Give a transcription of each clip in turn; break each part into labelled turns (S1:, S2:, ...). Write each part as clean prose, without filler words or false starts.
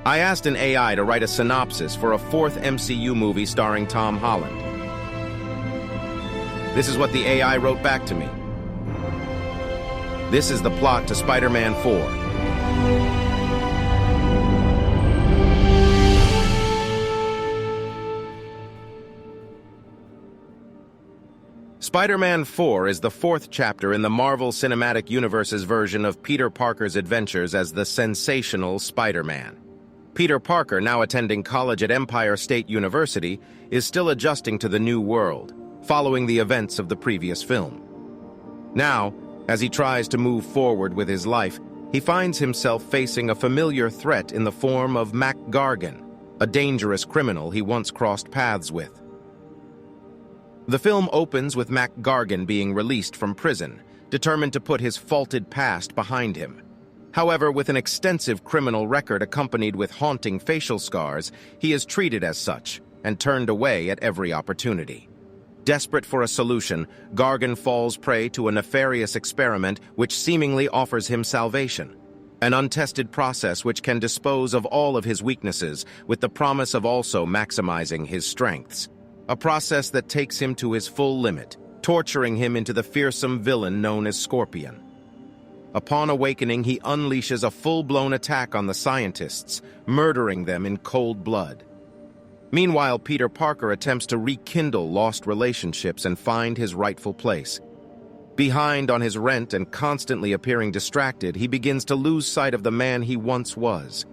S1: I asked an AI to write a synopsis for a fourth MCU movie starring Tom Holland. This is what the AI wrote back to me. This is the plot to Spider-Man 4. Spider-Man 4 is the fourth chapter in the Marvel Cinematic Universe's version of Peter Parker's adventures as the sensational Spider-Man. Peter Parker, now attending college at Empire State University, is still adjusting to the new world, following the events of the previous film. Now, as he tries to move forward with his life, he finds himself facing a familiar threat in the form of Mac Gargan, a dangerous criminal he once crossed paths with. The film opens with Mac Gargan being released from prison, determined to put his faulted past behind him. However, with an extensive criminal record accompanied with haunting facial scars, he is treated as such and turned away at every opportunity. Desperate for a solution, Gargan falls prey to a nefarious experiment which seemingly offers him salvation. An untested process which can dispose of all of his weaknesses with the promise of also maximizing his strengths. A process that takes him to his full limit, torturing him into the fearsome villain known as Scorpion. Upon awakening, he unleashes a full-blown attack on the scientists, murdering them in cold blood. Meanwhile, Peter Parker attempts to rekindle lost relationships and find his rightful place. Behind on his rent and constantly appearing distracted, he begins to lose sight of the man he once was.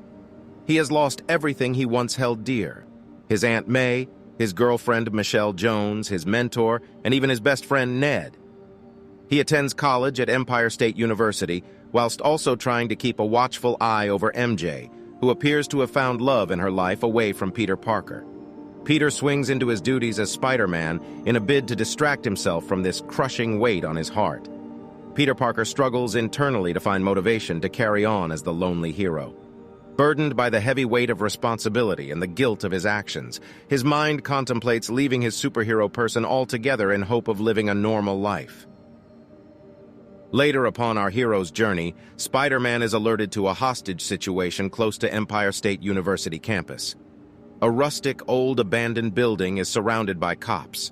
S1: He has lost everything he once held dear: his Aunt May, his girlfriend Michelle Jones, his mentor, and even his best friend Ned. He attends college at Empire State University, whilst also trying to keep a watchful eye over MJ, who appears to have found love in her life away from Peter Parker. Peter swings into his duties as Spider-Man in a bid to distract himself from this crushing weight on his heart. Peter Parker struggles internally to find motivation to carry on as the lonely hero. Burdened by the heavy weight of responsibility and the guilt of his actions, his mind contemplates leaving his superhero person altogether in hope of living a normal life. Later upon our hero's journey, Spider-Man is alerted to a hostage situation close to Empire State University campus. A rustic, old, abandoned building is surrounded by cops.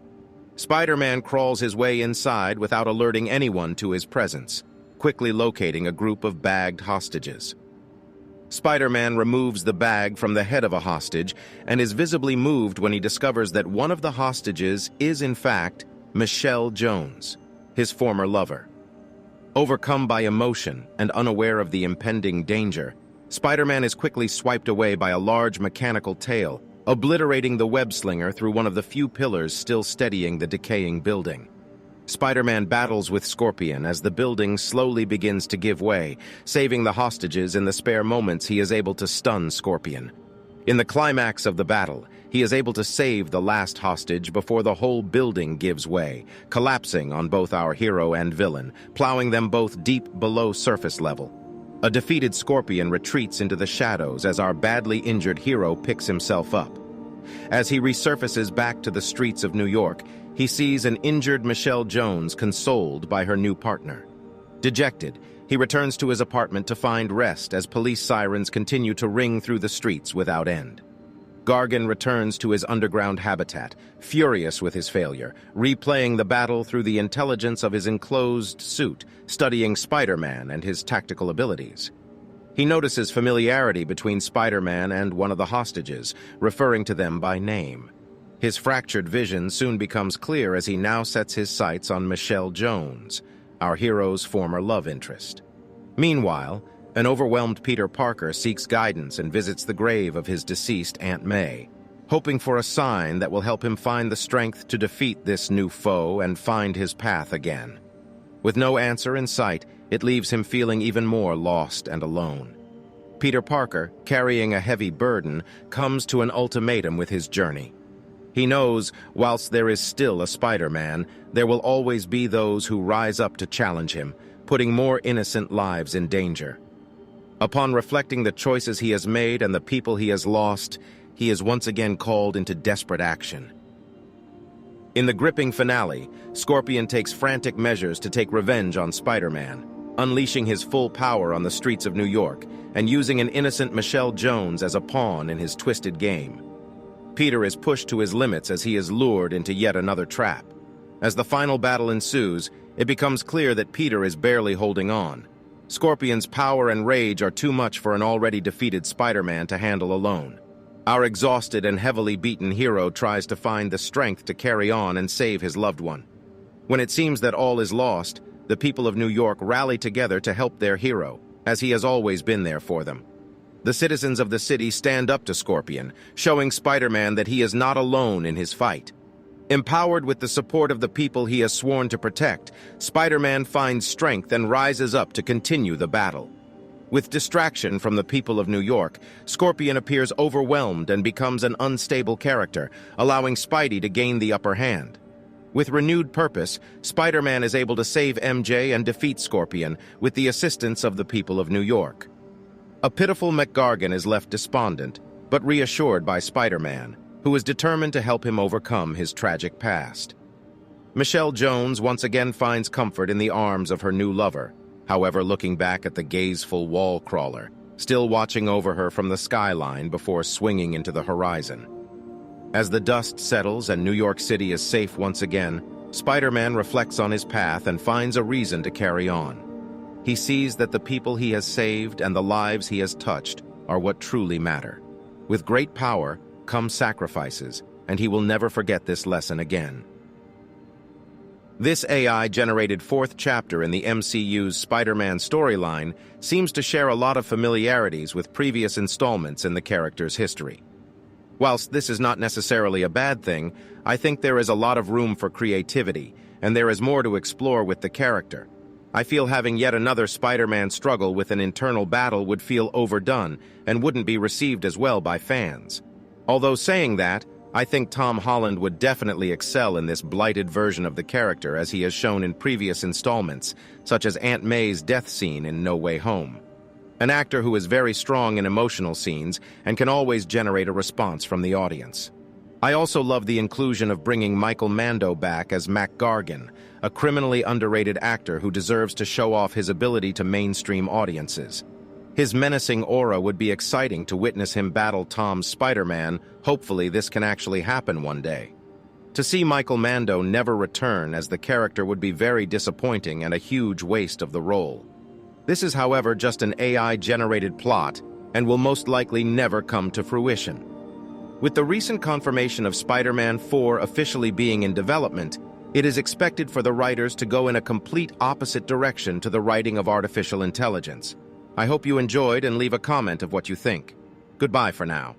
S1: Spider-Man crawls his way inside without alerting anyone to his presence, quickly locating a group of bagged hostages. Spider-Man removes the bag from the head of a hostage and is visibly moved when he discovers that one of the hostages is, in fact, Michelle Jones, his former lover. Overcome by emotion and unaware of the impending danger, Spider-Man is quickly swiped away by a large mechanical tail, obliterating the web-slinger through one of the few pillars still steadying the decaying building. Spider-Man battles with Scorpion as the building slowly begins to give way, saving the hostages in the spare moments he is able to stun Scorpion. In the climax of the battle, he is able to save the last hostage before the whole building gives way, collapsing on both our hero and villain, plowing them both deep below surface level. A defeated Scorpion retreats into the shadows as our badly injured hero picks himself up. As he resurfaces back to the streets of New York, he sees an injured Michelle Jones consoled by her new partner. Dejected, he returns to his apartment to find rest as police sirens continue to ring through the streets without end. Gargan returns to his underground habitat, furious with his failure, replaying the battle through the intelligence of his enclosed suit, studying Spider-Man and his tactical abilities. He notices familiarity between Spider-Man and one of the hostages, referring to them by name. His fractured vision soon becomes clear as he now sets his sights on Michelle Jones, our hero's former love interest. Meanwhile, an overwhelmed Peter Parker seeks guidance and visits the grave of his deceased Aunt May, hoping for a sign that will help him find the strength to defeat this new foe and find his path again. With no answer in sight, it leaves him feeling even more lost and alone. Peter Parker, carrying a heavy burden, comes to an ultimatum with his journey. He knows, whilst there is still a Spider-Man, there will always be those who rise up to challenge him, putting more innocent lives in danger. Upon reflecting the choices he has made and the people he has lost, he is once again called into desperate action. In the gripping finale, Scorpion takes frantic measures to take revenge on Spider-Man. unleashing his full power on the streets of New York and using an innocent Michelle Jones as a pawn in his twisted game. Peter is pushed to his limits as he is lured into yet another trap. As the final battle ensues, it becomes clear that Peter is barely holding on. Scorpion's power and rage are too much for an already defeated Spider-Man to handle alone. Our exhausted and heavily beaten hero tries to find the strength to carry on and save his loved one. When it seems that all is lost, the people of New York rally together to help their hero, as he has always been there for them. The citizens of the city stand up to Scorpion, showing Spider-Man that he is not alone in his fight. Empowered with the support of the people he has sworn to protect, Spider-Man finds strength and rises up to continue the battle. With distraction from the people of New York, Scorpion appears overwhelmed and becomes an unstable character, allowing Spidey to gain the upper hand. With renewed purpose, Spider-Man is able to save MJ and defeat Scorpion with the assistance of the people of New York. A pitiful McGargan is left despondent, but reassured by Spider-Man, who is determined to help him overcome his tragic past. Michelle Jones once again finds comfort in the arms of her new lover, however looking back at the gazeful wall crawler, still watching over her from the skyline before swinging into the horizon. As the dust settles and New York City is safe once again, Spider-Man reflects on his path and finds a reason to carry on. He sees that the people he has saved and the lives he has touched are what truly matter. With great power come sacrifices, and he will never forget this lesson again. This AI-generated fourth chapter in the MCU's Spider-Man storyline seems to share a lot of familiarities with previous installments in the character's history. Whilst this is not necessarily a bad thing, I think there is a lot of room for creativity, and there is more to explore with the character. I feel having yet another Spider-Man struggle with an internal battle would feel overdone and wouldn't be received as well by fans. Although saying that, I think Tom Holland would definitely excel in this blighted version of the character as he has shown in previous installments, such as Aunt May's death scene in No Way Home. An actor who is very strong in emotional scenes and can always generate a response from the audience. I also love the inclusion of bringing Michael Mando back as McGargan, a criminally underrated actor who deserves to show off his ability to mainstream audiences. His menacing aura would be exciting to witness him battle Tom's Spider-Man. Hopefully this can actually happen one day. To see Michael Mando never return as the character would be very disappointing and a huge waste of the role. This is, however, just an AI-generated plot and will most likely never come to fruition. With the recent confirmation of Spider-Man 4 officially being in development, it is expected for the writers to go in a complete opposite direction to the writing of artificial intelligence. I hope you enjoyed and leave a comment of what you think. Goodbye for now.